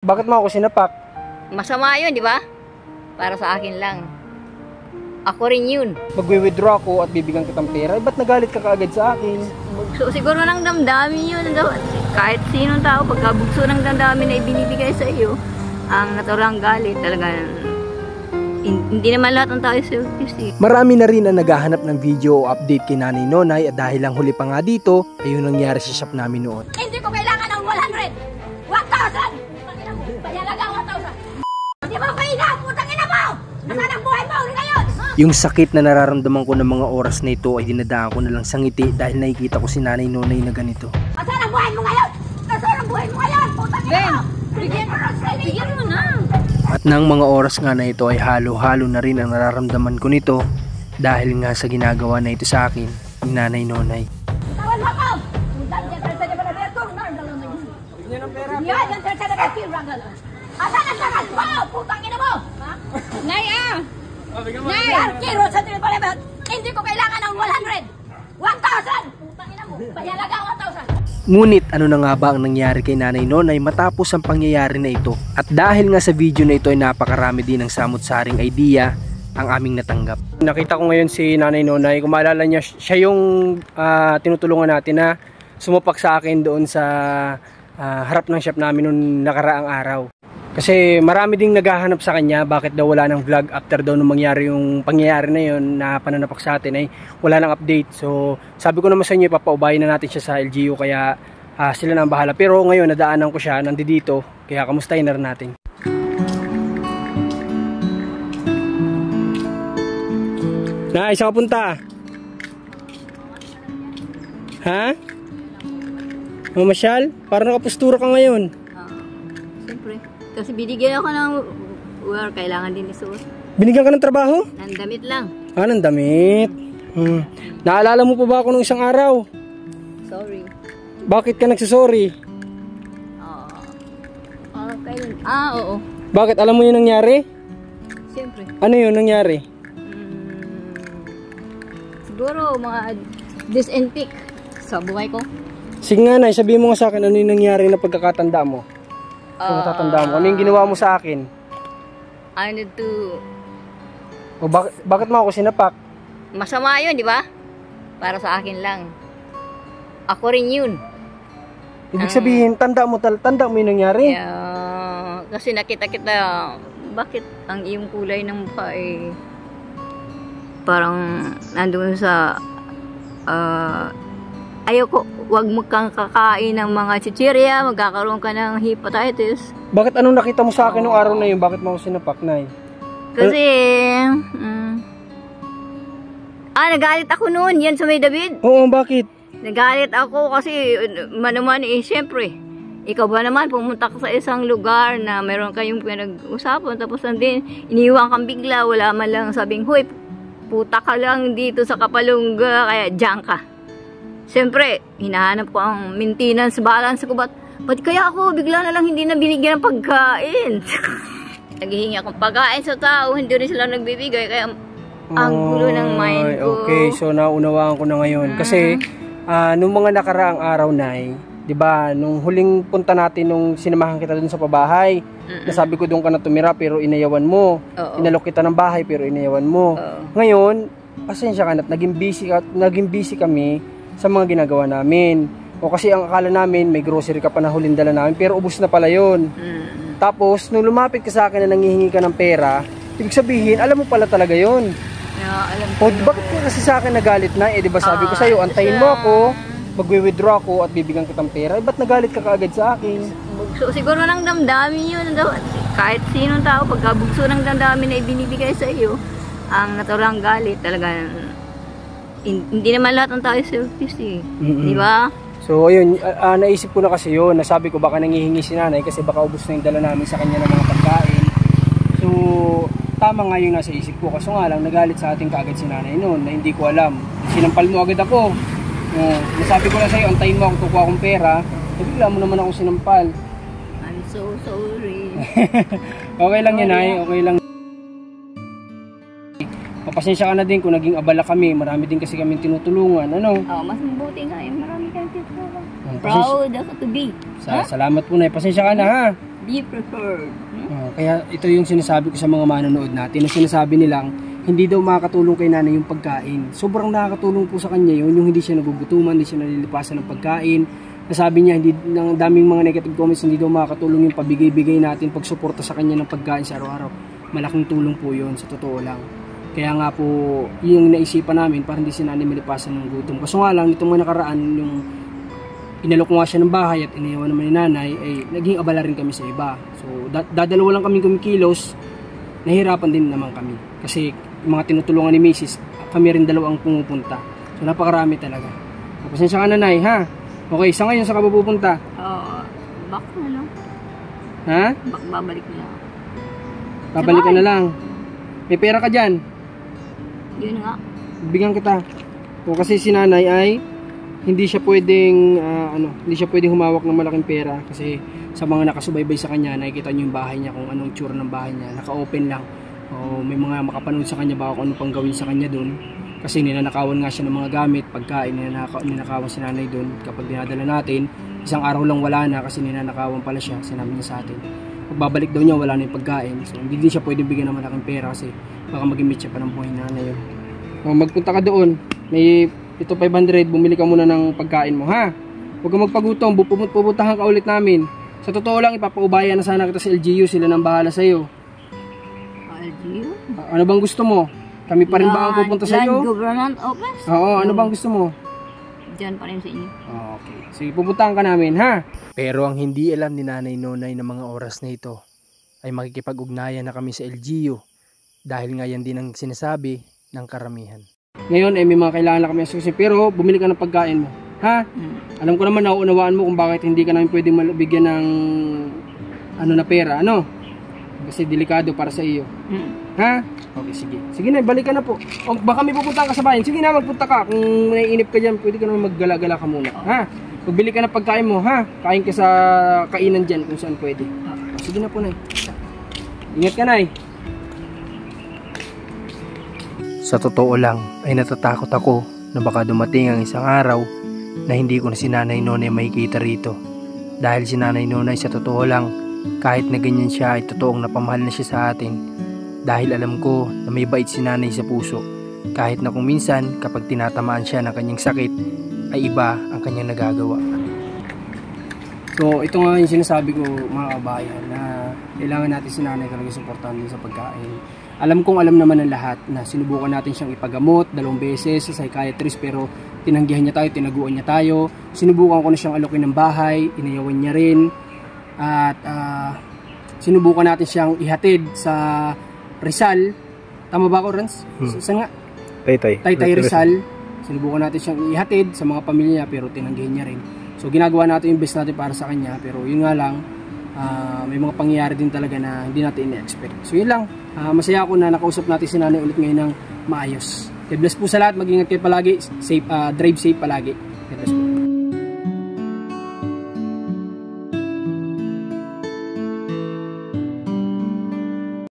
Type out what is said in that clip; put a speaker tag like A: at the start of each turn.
A: Bakit mo ako sinapak?
B: Masama yun, di ba? Para sa akin lang. Ako rin yun.
A: Magwi-withdraw ako at bibigyan kitang pera. Ba't nagalit ka kaagad sa akin?
B: Bugso siguro ng damdamin yun. Kahit sinong tao, pagka bugso ng damdamin na ibinibigay sa iyo, ang naturang galit talaga. Hindi naman lahat ng tao selfish eh.
A: Marami na rin ang naghahanap ng video o update kay Nanay Nonay at dahil lang huli pa nga dito, ayun nangyari sa shop namin noon.
B: Hindi ko kailangan ng 100! 1,000! Payalaga 1,000! Hindi mo kailangan! Putang ina mo! Nasaan ang buhay mo? Uli ngayon!
A: Yung sakit na nararamdaman ko ng mga oras na ito ay dinadaan ko na lang sa ngiti dahil nakikita ko si Nanay Nonay na ganito.
B: Nasaan ang buhay mo ngayon? Nasaan ang buhay mo ngayon? Putang ina mo! Bigyan mo na!
A: At nang mga oras nga na ito ay halo-halo na rin ang nararamdaman ko nito dahil nga sa ginagawa na ito sa akin ni Nanay Nonay.
B: Tawan mo ko! Putang ina sa niya pala beto! Yan ang pera! Yan ang tersa na beto! Asan ang sakas mo? Putang ina mo! Nay ah! Nay! Kiro sa niya pala beto! Hindi ko kailangan ng 100! 1,000! Putang ina mo! Payalaga 1,000!
A: Ngunit ano na nga ba ang nangyari kay Nanay Nonay matapos ang pangyayari na ito? At dahil nga sa video na ito ay napakarami din ng samut-saring idea ang aming natanggap. Nakita ko ngayon si Nanay Nonay, kung maalala niya, siya yung tinutulungan natin na sumapak sa akin doon sa harap ng shop namin noong nakaraang araw. Kasi marami ding naghahanap sa kanya bakit daw wala ng vlog after daw nung mangyari yung pangyayari na yun na pananapak sa atin ay wala ng update. So sabi ko naman sa inyo ipapaubayin na natin siya sa LGU kaya sila na ang bahala. Pero ngayon nadaanan ko siya nandito kaya kamustahin na rin natin. Nay, saan ka punta? Ha? Mamasyal? Parang nakapustura ka ngayon.
B: Siyempre. Kasi binigyan ako ng kailangan din isuot.
A: Binigyan ka ng trabaho?
B: Ng damit lang.
A: Ah, ng damit. Naalala mo pa ba ako nung isang araw?
B: Sorry.
A: Bakit ka nagsasorry?
B: Oo.
A: Bakit? Alam mo yung nangyari?
B: Siyempre.
A: Ano yun nangyari?
B: Siguro mga disinfect sa buhay ko.
A: Sige nga Nay, sabihin mo nga sa akin ano yung nangyari na pagkakatanda mo. Kung natatanda mo, ano yung ginawa mo sa akin?
B: I need to...
A: O bakit mo ako sinapak?
B: Masama yun, di ba? Para sa akin lang. Ako rin yun.
A: Ibig sabihin, tanda mo yung nangyari?
B: Kasi nakita kita, bakit ang iyong kulay ng mukha ay parang nandun sa... ayoko, wag mo kang kakain ng mga chichirya, magkakaroon ka ng hepatitis.
A: Bakit anong nakita mo sa akin nung araw na yun? Bakit mo ako sinapak, Nay?
B: Kasi, nagalit ako noon, yan sa may David.
A: Oo, bakit?
B: Nagalit ako kasi, naman syempre, ikaw ba naman pumunta ka sa isang lugar na meron kayong pinag-usapan, tapos nandun, iniwan kang bigla, wala man lang sabing, huy, puta ka lang dito sa Kapalungga, kaya diyan ka. Siyempre, hinahanap ko ang maintenance balance ko. Ba't kaya ako bigla na lang hindi na binigyan ng pagkain? Naghihingi akong pagkain sa tao, hindi rin sila nagbibigay. Kaya ang gulo ng mind ko.
A: Okay, so naunawaan ko na ngayon. Kasi, nung mga nakaraang araw, Nay, di ba, nung huling punta natin, nung sinamahan kita dun sa pabahay, nasabi ko doon ka na tumira pero inayawan mo. Inalok kita ng bahay pero inayawan mo. Ngayon, pasensya ka na, naging busy kami sa mga ginagawa namin. O kasi ang akala namin may grocery ka pa na huling dala namin pero ubos na pala yun. Tapos nung lumapit ka sa akin na nanghihingi ka ng pera, ibig sabihin alam mo pala talaga yun.
B: Alam ko.
A: Bakit ka kasi sa akin nagalit na? Di ba sabi ko sa'yo, antayin mo ako, magwi-withdraw ako at bibigyan kitang pera. Ba't nagalit ka kaagad sa akin?
B: Bugso siguro ng damdamin yun. Kahit sinong tao, pagka bugso ng damdamin na ibinibigay sa iyo, ang naturang galit talaga. Hindi naman lahat ng tao selfish eh. Di ba?
A: So ayun, naisip ko na kasi yun. Nasabi ko baka nangihingi si Nanay kasi baka ubos na yung dala namin sa kanya ng mga pagkain. So tama nga yung nasa isip ko. Kaso nga lang nagalit sa ating kaagad si Nanay noon na hindi ko alam. Sinampal mo agad ako. Nasabi ko na sa'yo, antayin mo ako, kukuha akong pera. Bigla mo naman ako sinampal.
B: I'm so sorry.
A: Okay lang yan Nay, okay lang. Papasensya ka na din kung naging abala kami. Marami din kasi kami tinutulungan. Ano?
B: Mas mabuti nga. Marami kami tinutulungan. Proud ako to be.
A: Salamat po na. Pasensya ka na ha.
B: be preferred.
A: Kaya ito yung sinasabi ko sa mga manonood natin, na sinasabi nilang hindi daw makakatulong kay nanay yung pagkain. Sobrang nakakatulong po sa kanya yun, yung hindi siya nagugutuman, hindi siya nalilipasan ng pagkain. Nasabi niya, hindi, ng daming mga negative comments, hindi daw makakatulong yung pabigay-bigay natin, pagsuporta sa kanya ng pagkain sa araw-araw. Malaking tulong po yun, sa totoo lang. Kaya nga po, yung naisipan namin para hindi si nanay malipasan ng gutom. Kaso nga lang, nitong mga nakaraan, yung inalok ko nga siya ng bahay at iniwan naman ni nanay, ay naging abala rin kami sa iba. So, dadalawa lang kami kumikilos, nahirapan din naman kami. Kasi yung mga tinutulungan ni Mrs., kami rin dalawa ang pumupunta. So, napakarami talaga. Pasensya ka nanay, ha? Okay, sa ngayon, saan ka pupunta?
B: Back na lang.
A: Ha?
B: Babalik na lang.
A: Babalik ka na lang. May pera ka dyan?
B: Yun nga.
A: Bigyan kita. O kasi si nanay ay hindi siya pwedeng hindi siya pwedeng humawak ng malaking pera kasi sa mga nakasubaybay sa kanya, nakikita niyo yung bahay niya, kung anong tsura ng bahay niya, naka-open lang. O may mga makapanood sa kanya baka kung ano pang gawin sa kanya doon. Kasi ninanakawan nga siya ng mga gamit, pagkain, ninanakawan si nanay doon kapag dinadala natin. Isang araw lang wala na kasi ninanakawan pala siya, sinabi niya sa atin. Pagbabalik daw niya, wala na yung pagkain. So hindi din siya pwedeng bigyan ng malaking pera kasi baka mag-imit siya pa ng buhay na nanay yun. O, magpunta ka doon. May ito 500, bumili ka muna ng pagkain mo, ha? Huwag kang magpagutom, pupuntahan ka ulit namin. Sa totoo lang, ipapaubayan na sana kita sa LGU, sila nang bahala sa'yo.
B: LGU?
A: Ano bang gusto mo? Kami pa rin ba ang pupunta sa iyo?
B: Land Government Office?
A: Oo, ano bang gusto mo?
B: Diyan pa rin sa inyo.
A: Okay. Sige, pupuntahan ka namin, ha? Pero ang hindi alam ni Nanay Nonay na mga oras na ito ay makikipag-ugnayan na kami sa LGU dahil nga yan din ang sinasabi ng karamihan. Ngayon ay may mga kailangan na kami asusin pero bumili ka ng pagkain mo, ha? Alam ko naman nauunawaan mo kung bakit hindi ka namin pwedeng bigyan ng na pera, ano? Kasi delikado para sa iyo. Ha? Okay, sige. Sige na, balik ka na po. O baka may pupuntahan ka sa bayan. Sige na, magpunta ka. Kung naiinip ka dyan, pwede ka naman maggala-gala ka muna. Ha? Pagbili ka ng pagkain mo, ha? Kain ka sa kainan dyan kung saan pwede. O, sige na po, Nay. Ingat ka, Nay. Sa totoo lang, ay natatakot ako na baka dumating ang isang araw na hindi ko na si Nanay Nonay makikita rito. Dahil si Nanay Nonay sa totoo lang, kahit na ganyan siya ay totoong napamahal na siya sa atin. Dahil alam ko na may bait si nanay sa puso. Kahit na kung minsan kapag tinatamaan siya ng kanyang sakit ay iba ang kanyang nagagawa. So ito nga yung sinasabi ko mga kabayan na kailangan natin si nanay talaga suportahan din sa pagkain. Alam kong alam naman ng lahat na sinubukan natin siyang ipagamot 2 beses sa psychiatrist pero tinanggihan niya tayo, tinaguan niya tayo. Sinubukan ko na siyang alokin ng bahay, inayawan niya rin. At sinubukan natin siyang ihatid sa Rizal. Tama ba ako, Rans? Saan nga? Taytay Rizal. Sinubukan natin siyang ihatid sa mga pamilya niya pero tinanggihan niya rin. So ginagawa natin yung best natin para sa kanya pero yun nga lang may mga pangyayari din talaga na hindi natin ina-expect. So yun lang. Masaya ako na nakausap natin si nanay ulit ngayon ng maayos. God bless po sa lahat. Mag-ingat kayo palagi. Safe, drive safe palagi. God bless po.